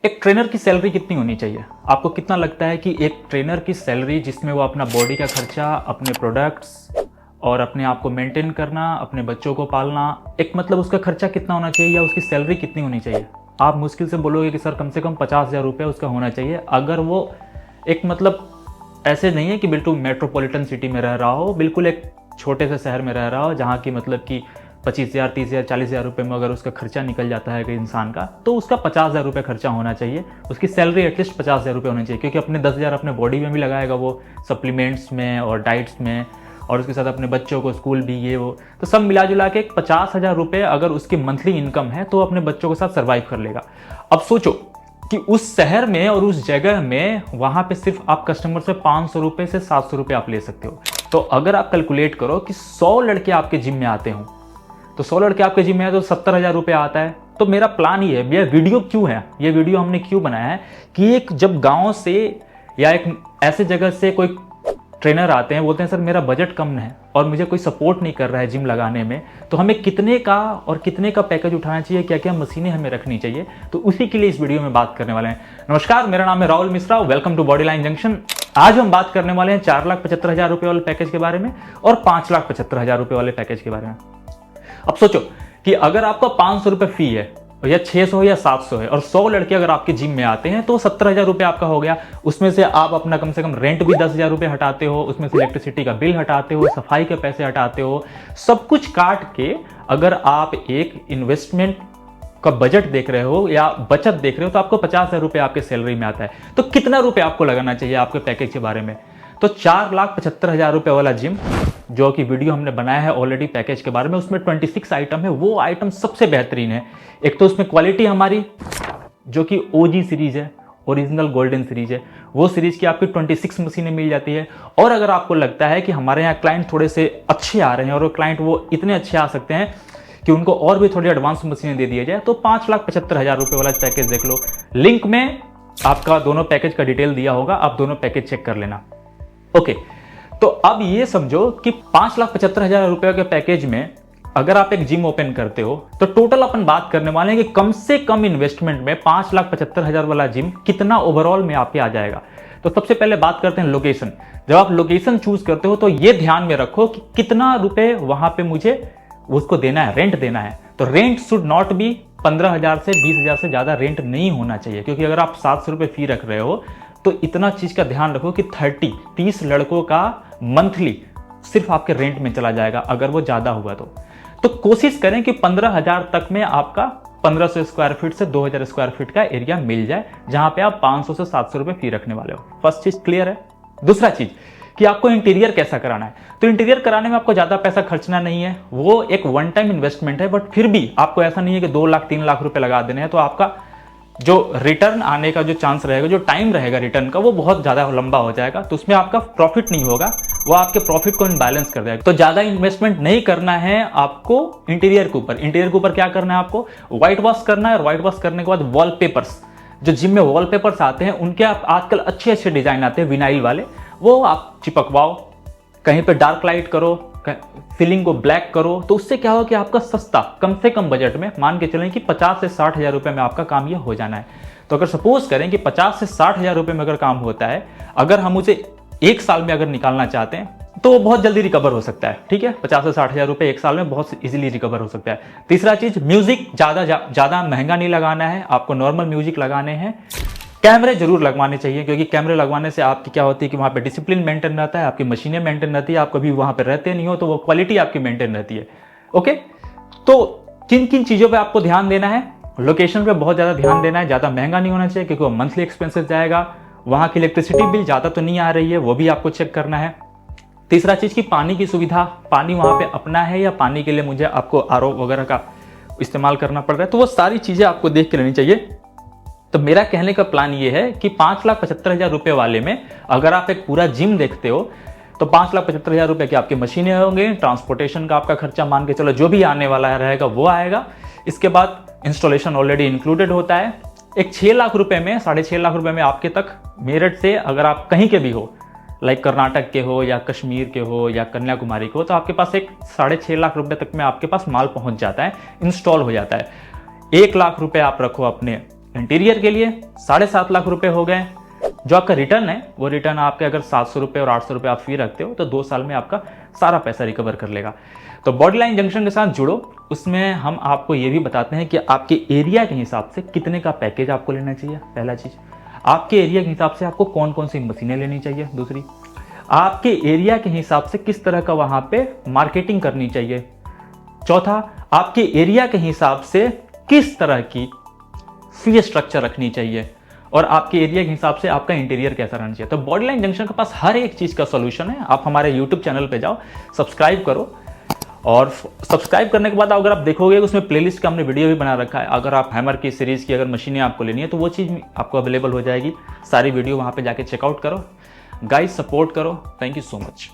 एक ट्रेनर की सैलरी कितनी होनी चाहिए? आपको कितना लगता है कि एक ट्रेनर की सैलरी जिसमें वो अपना बॉडी का खर्चा, अपने प्रोडक्ट्स और अपने आप को मेंटेन करना, अपने बच्चों को पालना, एक मतलब उसका खर्चा कितना होना चाहिए या उसकी सैलरी कितनी होनी चाहिए? आप मुश्किल से बोलोगे कि सर कम से कम 50,000 रुपये उसका होना चाहिए। अगर वो एक मतलब ऐसे नहीं है कि बिल्कुल मेट्रोपॉलिटन सिटी में रह रहा हो, बिल्कुल एक छोटे से शहर में रह रहा हो जहाँ की मतलब कि 25,000, 30,000, 40,000 रुपये में अगर उसका खर्चा निकल जाता है कि इंसान का, तो उसका 50,000 रुपये खर्चा होना चाहिए। उसकी सैलरी एटलीस्ट 50,000 रुपये होनी चाहिए, क्योंकि अपने 10,000 अपने बॉडी में भी लगाएगा वो, सप्लीमेंट्स में और डाइट्स में, और उसके साथ अपने बच्चों को स्कूल भी, ये वो, तो सब मिला जुला के 50,000 रुपये अगर उसकी मंथली इनकम है तो अपने बच्चों के साथ सर्वाइव कर लेगा। अब सोचो कि उस शहर में और उस जगह में वहाँ पे सिर्फ आप कस्टमर से 500 रुपये से 700 रुपये आप ले सकते हो। तो अगर आप कैलकुलेट करो कि 100 लड़के आपके जिम में आते हों, तो 100 लड़के आपके जिम में आए तो 70,000 रुपये आता है। तो मेरा प्लान ये है, ये वीडियो क्यों है, ये वीडियो हमने क्यों बनाया है कि एक जब गाँव से या एक ऐसे जगह से कोई ट्रेनर आते हैं, बोलते हैं सर मेरा बजट कम है और मुझे कोई सपोर्ट नहीं कर रहा है जिम लगाने में, तो हमें कितने का और कितने का पैकेज उठाना चाहिए, क्या क्या मशीनें हमें रखनी चाहिए, तो उसी के लिए इस वीडियो में बात करने वाले हैं। नमस्कार, मेरा नाम है Rahul Mishra, welcome to bodyline junction. आज हम बात करने वाले हैं 4,75,000 रुपये वाले पैकेज के बारे में और 5,75,000 रुपये वाले पैकेज के बारे में। अब सोचो कि अगर आपका 500 रुपये फी है या 600 या 700 है और 100 लड़के अगर आपके जिम में आते हैं तो 70,000 रुपये आपका हो गया। उसमें से आप अपना कम से कम रेंट भी 10,000 रुपये हटाते हो, उसमें से इलेक्ट्रिसिटी का बिल हटाते हो, सफाई के पैसे हटाते हो, सब कुछ काट के अगर आप एक इन्वेस्टमेंट का बजट देख रहे हो या बचत देख रहे हो तो आपको 50,000 रुपये आपके सैलरी में आता है। तो कितना रुपये आपको लगाना चाहिए आपके पैकेज के बारे में? तो 4,75,000 रुपये वाला जिम, जो कि वीडियो हमने बनाया है ऑलरेडी पैकेज के बारे में, उसमें 26 आइटम है। वो आइटम सबसे बेहतरीन है। एक तो उसमें क्वालिटी हमारी जो कि OG सीरीज है, ओरिजिनल गोल्डन सीरीज है, वो सीरीज की आपकी 26 मशीनें मिल जाती है। और अगर आपको लगता है कि हमारे यहाँ क्लाइंट थोड़े से अच्छे आ रहे हैं और वो क्लाइंट वो इतने अच्छे आ सकते हैं कि उनको और भी थोड़ी एडवांस मशीनें दे दिया जाए, तो 5,75,000 रुपये वाला पैकेज देख लो। लिंक में आपका दोनों पैकेज का डिटेल दिया होगा, आप दोनों पैकेज चेक कर लेना। ओके, तो अब ये समझो कि 5,75,000 रुपये के पैकेज में अगर आप एक जिम ओपन करते हो तो टोटल अपन बात करने वाले हैं कि कम से कम इन्वेस्टमेंट में 5,75,000 वाला जिम कितना ओवरऑल में आपके आ जाएगा। तो सबसे पहले बात करते हैं लोकेशन। जब आप लोकेशन चूज करते हो तो ये ध्यान में रखो कि कितना रुपए वहां पे मुझे उसको देना है, रेंट देना है। तो रेंट शुड नॉट बी 15,000 से 20,000 से ज्यादा रेंट नहीं होना चाहिए, क्योंकि अगर आप 700 रुपये फी रख रहे हो तो इतना चीज का ध्यान रखो कि 30 लड़कों का मंथली सिर्फ आपके रेंट में चला जाएगा अगर वो ज्यादा हुआ तो कोशिश करें कि 15,000 तक में आपका 1,500 स्क्वायर फीट से 2,000 स्क्वायर फीट का एरिया मिल जाए, जहां पे आप 500 से 700 रुपये फी रखने वाले हो। फर्स्ट चीज क्लियर है। दूसरा चीज कि आपको इंटीरियर कैसा कराना है। तो इंटीरियर कराने में आपको ज्यादा पैसा खर्चना नहीं है, वो एक वन टाइम इन्वेस्टमेंट है, बट फिर भी आपको ऐसा नहीं है कि 2 लाख 3 लाख रुपए लगा देने हैं। तो आपका जो रिटर्न आने का जो चांस रहेगा, जो टाइम रहेगा रिटर्न का, वो बहुत ज्यादा लंबा हो जाएगा। तो उसमें आपका प्रॉफिट नहीं होगा, वो आपके प्रॉफिट को इनबैलेंस कर देगा। तो ज्यादा इन्वेस्टमेंट नहीं करना है आपको इंटीरियर के ऊपर। इंटीरियर के ऊपर क्या करना है आपको? व्हाइट वॉश करना है, और व्हाइट वॉश करने के बाद वॉलपेपर्स, जो जिम में वॉलपेपर्स आते हैं उनके आप आजकल अच्छे अच्छे डिजाइन आते हैं विनाइल वाले, वो आप चिपकवाओ। कहीं पे डार्क लाइट करो, फिलिंग को ब्लैक करो, तो उससे क्या होगा कि आपका सस्ता, कम से कम बजट में, मान के चलें कि 50 से 60,000 रुपये में आपका काम ये हो जाना है। तो अगर सपोज करें कि 50 से 60,000 रुपये में अगर काम होता है, अगर हम उसे 1 साल में अगर निकालना चाहते हैं तो वो बहुत जल्दी रिकवर हो सकता है। ठीक है, 50 से 60,000 रुपये 1 साल में बहुत इजीली रिकवर हो सकता है। तीसरा चीज, म्यूजिक ज्यादा महंगा नहीं लगाना है, आपको नॉर्मल म्यूजिक लगाने हैं। कैमरे जरूर लगवाने चाहिए, क्योंकि कैमरे लगवाने से आपकी क्या होती है कि वहाँ पे डिसिप्लिन मेंटेन रहता है, आपकी मशीनें मेंटेन रहती है, आप कभी वहाँ पे रहते नहीं हो तो वो क्वालिटी आपकी मेंटेन रहती है। ओके, तो किन किन चीज़ों पे आपको ध्यान देना है? लोकेशन पे बहुत ज़्यादा ध्यान देना है, ज़्यादा महंगा नहीं होना चाहिए क्योंकि वो मंथली एक्सपेंसेस जाएगा। वहाँ की इलेक्ट्रिसिटी बिल ज़्यादा तो नहीं आ रही है, वो भी आपको चेक करना है। तीसरा चीज़ की पानी की सुविधा, पानी वहाँ पे अपना है या पानी के लिए मुझे आपको RO वगैरह का इस्तेमाल करना पड़ रहा है, तो वो सारी चीज़ें आपको देख के लेनी चाहिए। तो मेरा कहने का प्लान ये है कि 5,75,000 रुपये वाले में अगर आप एक पूरा जिम देखते हो तो 5,75,000 रुपये की आपकी मशीनें होंगे, ट्रांसपोर्टेशन का आपका खर्चा मान के चलो, जो भी आने वाला रहेगा वो आएगा। इसके बाद इंस्टॉलेशन ऑलरेडी इंक्लूडेड होता है। एक 6 लाख रुपये में, 6.5 लाख रुपये में आपके तक मेरठ से अगर आप कहीं के भी हो, लाइक कर्नाटक के हो या कश्मीर के हो या कन्याकुमारी के हो, तो आपके पास एक 6.5 लाख रुपये तक में आपके पास माल पहुंच जाता है, इंस्टॉल हो जाता है। 1 लाख रुपये आप रखो अपने इंटीरियर के लिए 7.5 लाख रुपए हो गए। जो आपका रिटर्न है वो रिटर्न आपके अगर 700 रुपये और 800 रुपये आप फी रखते हो तो 2 साल में आपका सारा पैसा रिकवर कर लेगा। तो बॉडी लाइन जंक्शन के साथ जुड़ो, उसमें हम आपको ये भी बताते हैं कि आपके एरिया के हिसाब से कितने का पैकेज आपको लेना चाहिए। पहला चीज़, आपके एरिया के हिसाब से आपको कौन कौन सी मशीनें लेनी चाहिए। दूसरी, आपके एरिया के हिसाब से किस तरह का वहाँ पे मार्केटिंग करनी चाहिए। चौथा, आपके एरिया के हिसाब से किस तरह की फी स्ट्रक्चर रखनी चाहिए और आपके एरिया के हिसाब से आपका इंटीरियर कैसा रहना चाहिए। तो बॉडी लाइन जंक्शन के पास हर एक चीज़ का सॉल्यूशन है। आप हमारे यूट्यूब चैनल पे जाओ, सब्सक्राइब करो, और सब्सक्राइब करने के बाद अगर आप देखोगे उसमें प्लेलिस्ट का हमने वीडियो भी बना रखा है। अगर आप हैमर की सीरीज़ की अगर मशीनें आपको लेनी है तो वो चीज़ आपको अवेलेबल हो जाएगी। सारी वीडियो वहाँ पे जाके चेकआउट करो। गाइस, सपोर्ट करो। Thank you so much.